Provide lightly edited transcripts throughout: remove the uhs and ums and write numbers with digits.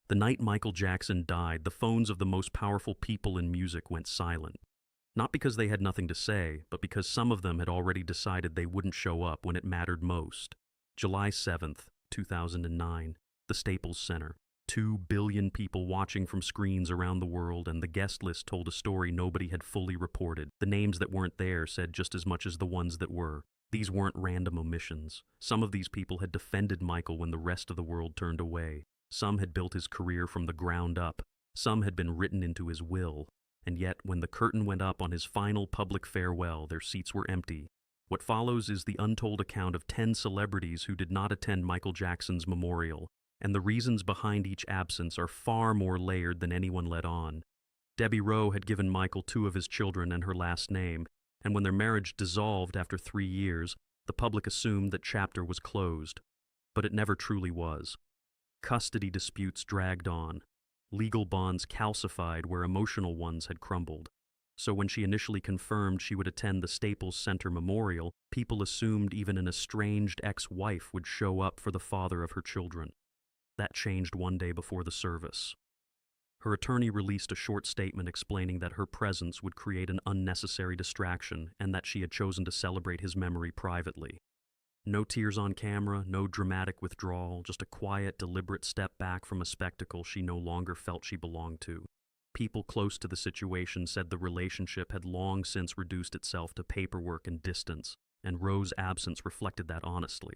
The night Michael Jackson died, the phones of the most powerful people in music went silent. Not because they had nothing to say, but because some of them had already decided they wouldn't show up when it mattered most. July 7th, 2009, the Staples Center. 2 billion people watching from screens around the world, and the guest list told a story nobody had fully reported. The names that weren't there said just as much as the ones that were. These weren't random omissions. Some of these people had defended Michael when the rest of the world turned away. Some had built his career from the ground up. Some had been written into his will. And yet, when the curtain went up on his final public farewell, their seats were empty. What follows is the untold account of 10 celebrities who did not attend Michael Jackson's memorial, and the reasons behind each absence are far more layered than anyone let on. Debbie Rowe had given Michael 2 of his children and her last name, and when their marriage dissolved after 3 years, the public assumed that chapter was closed. But it never truly was. Custody disputes dragged on. Legal bonds calcified where emotional ones had crumbled. So when she initially confirmed she would attend the Staples Center memorial, people assumed even an estranged ex-wife would show up for the father of her children. That changed one day before the service. Her attorney released a short statement explaining that her presence would create an unnecessary distraction and that she had chosen to celebrate his memory privately. No tears on camera, no dramatic withdrawal, just a quiet, deliberate step back from a spectacle she no longer felt she belonged to. People close to the situation said the relationship had long since reduced itself to paperwork and distance, and Rowe's absence reflected that honestly.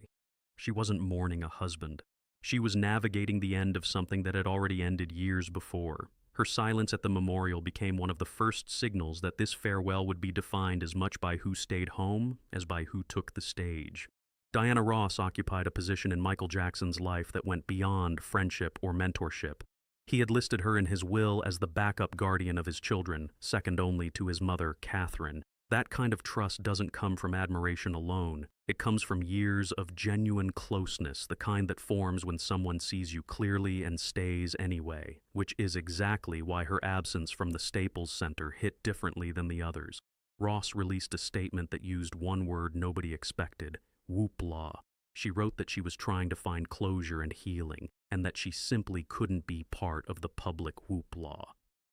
She wasn't mourning a husband. She was navigating the end of something that had already ended years before. Her silence at the memorial became one of the first signals that this farewell would be defined as much by who stayed home as by who took the stage. Diana Ross occupied a position in Michael Jackson's life that went beyond friendship or mentorship. He had listed her in his will as the backup guardian of his children, second only to his mother, Catherine. That kind of trust doesn't come from admiration alone. It comes from years of genuine closeness, the kind that forms when someone sees you clearly and stays anyway, which is exactly why her absence from the Staples Center hit differently than the others. Ross released a statement that used one word nobody expected: whoopla. She wrote that she was trying to find closure and healing, and that she simply couldn't be part of the public whoopla.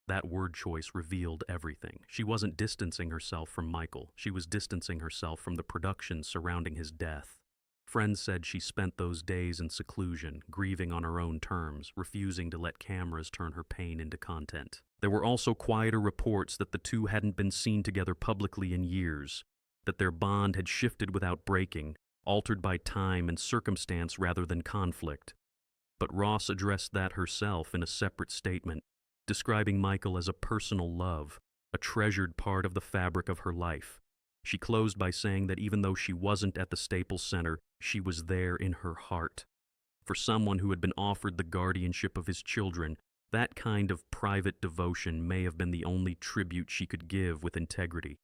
That word choice revealed everything. She wasn't distancing herself from Michael. She was distancing herself from the production surrounding his death. Friends said she spent those days in seclusion, grieving on her own terms, refusing to let cameras turn her pain into content. There were also quieter reports that the two hadn't been seen together publicly in years, that their bond had shifted without breaking, altered by time and circumstance rather than conflict. But Ross addressed that herself in a separate statement, describing Michael as a personal love, a treasured part of the fabric of her life. She closed by saying that even though she wasn't at the Staples Center, she was there in her heart. For someone who had been offered the guardianship of his children, that kind of private devotion may have been the only tribute she could give with integrity.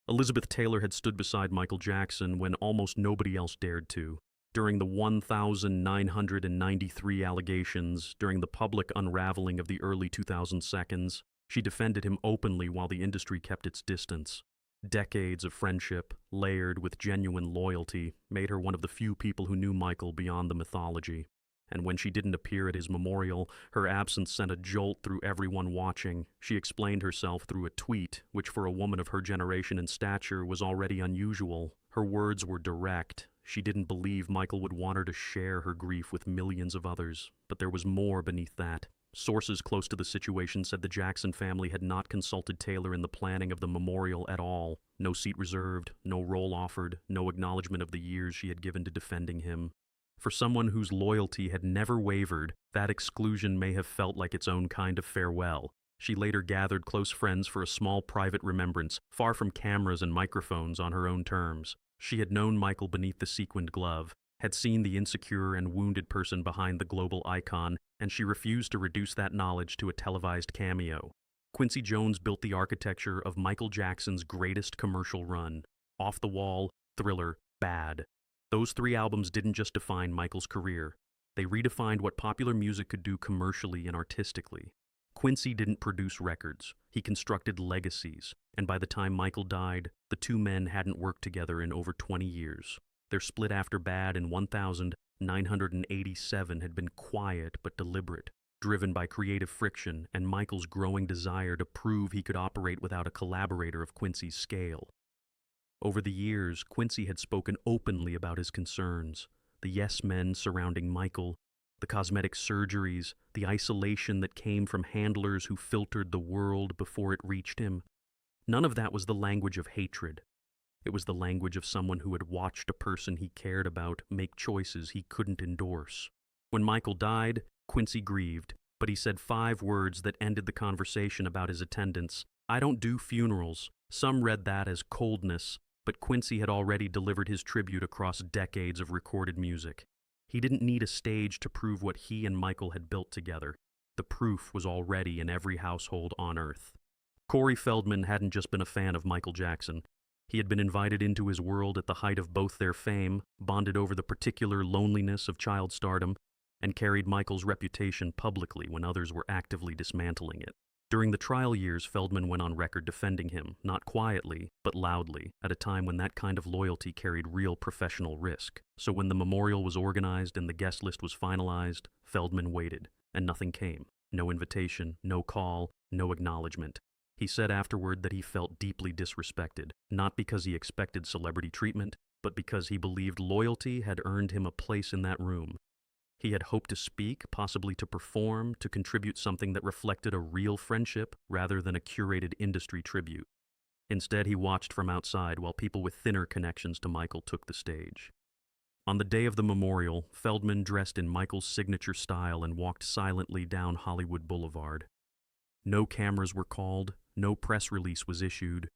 Elizabeth Taylor had stood beside Michael Jackson when almost nobody else dared to. During the 1,993 allegations, during the public unraveling of the early 2000 seconds, she defended him openly while the industry kept its distance. Decades of friendship, layered with genuine loyalty, made her one of the few people who knew Michael beyond the mythology. And when she didn't appear at his memorial, her absence sent a jolt through everyone watching. She explained herself through a tweet, which for a woman of her generation and stature was already unusual. Her words were direct. She didn't believe Michael would want her to share her grief with millions of others, but there was more beneath that. Sources close to the situation said the Jackson family had not consulted Taylor in the planning of the memorial at all. No seat reserved, no role offered, no acknowledgement of the years she had given to defending him. For someone whose loyalty had never wavered, that exclusion may have felt like its own kind of farewell. She later gathered close friends for a small private remembrance, far from cameras and microphones, on her own terms. She had known Michael beneath the sequined glove, had seen the insecure and wounded person behind the global icon, and she refused to reduce that knowledge to a televised cameo. Quincy Jones built the architecture of Michael Jackson's greatest commercial run: Off the Wall, Thriller, Bad. Those 3 albums didn't just define Michael's career. They redefined what popular music could do commercially and artistically. Quincy didn't produce records. He constructed legacies, and by the time Michael died, the 2 men hadn't worked together in over 20 years. Their split after Bad in 1987 had been quiet but deliberate. driven by creative friction and Michael's growing desire to prove he could operate without a collaborator of Quincy's scale. Over the years, Quincy had spoken openly about his concerns, the yes men surrounding Michael, the cosmetic surgeries, the isolation that came from handlers who filtered the world before it reached him. None of that was the language of hatred. It was the language of someone who had watched a person he cared about make choices he couldn't endorse. When Michael died, Quincy grieved, but he said 5 words that ended the conversation about his attendance. "I don't do funerals." Some read that as coldness, but Quincy had already delivered his tribute across decades of recorded music. He didn't need a stage to prove what he and Michael had built together. The proof was already in every household on Earth. Corey Feldman hadn't just been a fan of Michael Jackson. He had been invited into his world at the height of both their fame, bonded over the particular loneliness of child stardom, and carried Michael's reputation publicly when others were actively dismantling it. During the trial years, Feldman went on record defending him, not quietly, but loudly, at a time when that kind of loyalty carried real professional risk. So when the memorial was organized and the guest list was finalized, Feldman waited, and nothing came. No invitation, no call, no acknowledgement. He said afterward that he felt deeply disrespected, not because he expected celebrity treatment, but because he believed loyalty had earned him a place in that room. He had hoped to speak, possibly to perform, to contribute something that reflected a real friendship rather than a curated industry tribute. Instead, he watched from outside while people with thinner connections to Michael took the stage. On the day of the memorial, Feldman dressed in Michael's signature style and walked silently down Hollywood Boulevard. No cameras were called, no press release was issued.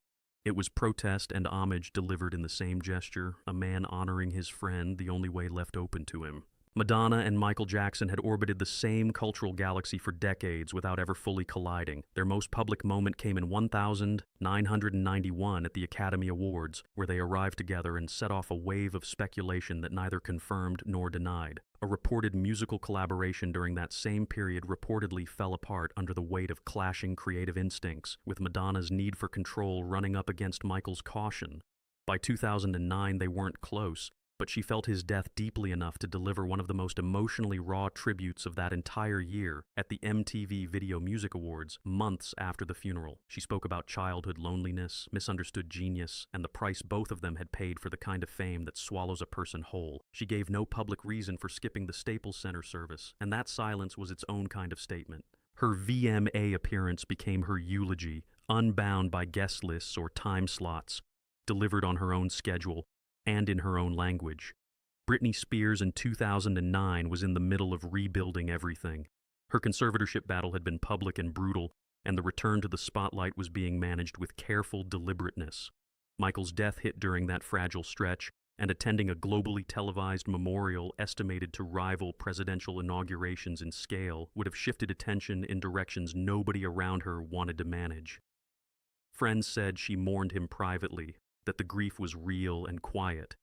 It was protest and homage delivered in the same gesture, a man honoring his friend the only way left open to him. Madonna and Michael Jackson had orbited the same cultural galaxy for decades without ever fully colliding. Their most public moment came in 1991 at the Academy Awards, where they arrived together and set off a wave of speculation that neither confirmed nor denied. A reported musical collaboration during that same period reportedly fell apart under the weight of clashing creative instincts, with Madonna's need for control running up against Michael's caution. By 2009, they weren't close, but she felt his death deeply enough to deliver one of the most emotionally raw tributes of that entire year at the MTV Video Music Awards, months after the funeral. She spoke about childhood loneliness, misunderstood genius, and the price both of them had paid for the kind of fame that swallows a person whole. She gave no public reason for skipping the Staples Center service, and that silence was its own kind of statement. Her VMA appearance became her eulogy, unbound by guest lists or time slots, delivered on her own schedule, and in her own language. Britney Spears in 2009 was in the middle of rebuilding everything. Her conservatorship battle had been public and brutal, and the return to the spotlight was being managed with careful deliberateness. Michael's death hit during that fragile stretch, and attending a globally televised memorial estimated to rival presidential inaugurations in scale would have shifted attention in directions nobody around her wanted to manage. Friends said she mourned him privately, that the grief was real and quiet,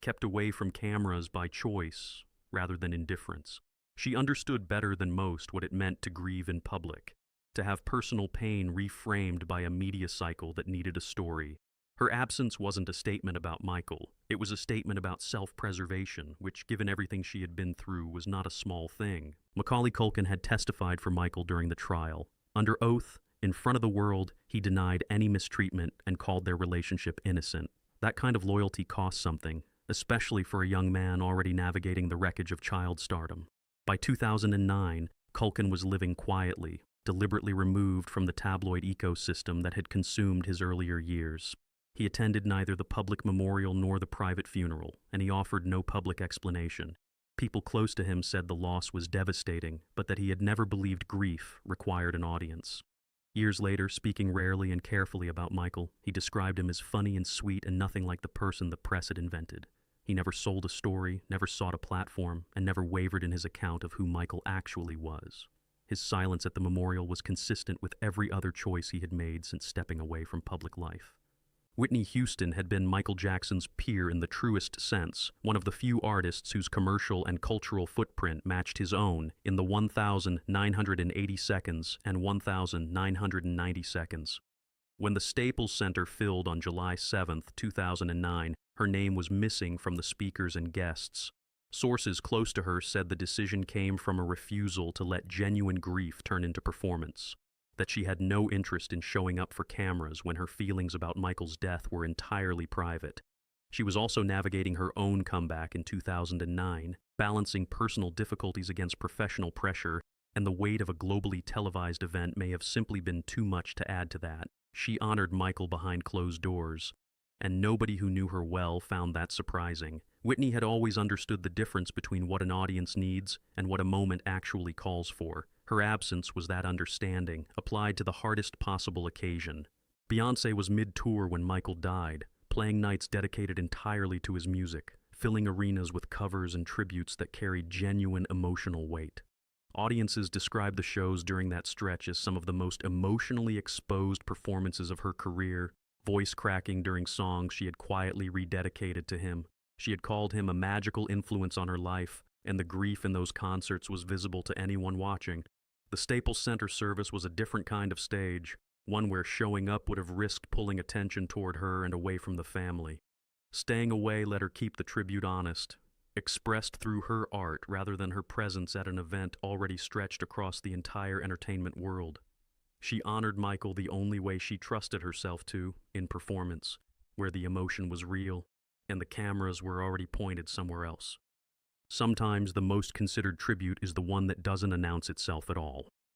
kept away from cameras by choice rather than indifference. She understood better than most what it meant to grieve in public, to have personal pain reframed by a media cycle that needed a story. Her absence wasn't a statement about Michael. It was a statement about self-preservation, which, given everything she had been through, was not a small thing. Macaulay Culkin had testified for Michael during the trial. Under oath, in front of the world, he denied any mistreatment and called their relationship innocent. That kind of loyalty cost something, especially for a young man already navigating the wreckage of child stardom. By 2009, Culkin was living quietly, deliberately removed from the tabloid ecosystem that had consumed his earlier years. He attended neither the public memorial nor the private funeral, and he offered no public explanation. People close to him said the loss was devastating, but that he had never believed grief required an audience. Years later, speaking rarely and carefully about Michael, he described him as funny and sweet and nothing like the person the press had invented. He never sold a story, never sought a platform, and never wavered in his account of who Michael actually was. His silence at the memorial was consistent with every other choice he had made since stepping away from public life. Whitney Houston had been Michael Jackson's peer in the truest sense, one of the few artists whose commercial and cultural footprint matched his own in the 1,980 seconds and 1,990 seconds. When the Staples Center filled on July 7, 2009, her name was missing from the speakers and guests. Sources close to her said the decision came from a refusal to let genuine grief turn into performance, that she had no interest in showing up for cameras when her feelings about Michael's death were entirely private. She was also navigating her own comeback in 2009, balancing personal difficulties against professional pressure, and the weight of a globally televised event may have simply been too much to add to that. She honored Michael behind closed doors, and nobody who knew her well found that surprising. Whitney had always understood the difference between what an audience needs and what a moment actually calls for. Her absence was that understanding, applied to the hardest possible occasion. Beyoncé was mid-tour when Michael died, playing nights dedicated entirely to his music, filling arenas with covers and tributes that carried genuine emotional weight. Audiences described the shows during that stretch as some of the most emotionally exposed performances of her career, voice cracking during songs she had quietly rededicated to him. She had called him a magical influence on her life, and the grief in those concerts was visible to anyone watching. The Staples Center service was a different kind of stage, one where showing up would have risked pulling attention toward her and away from the family. Staying away let her keep the tribute honest, expressed through her art rather than her presence at an event already stretched across the entire entertainment world. She honored Michael the only way she trusted herself to, in performance, where the emotion was real and the cameras were already pointed somewhere else. Sometimes the most considered tribute is the one that doesn't announce itself at all.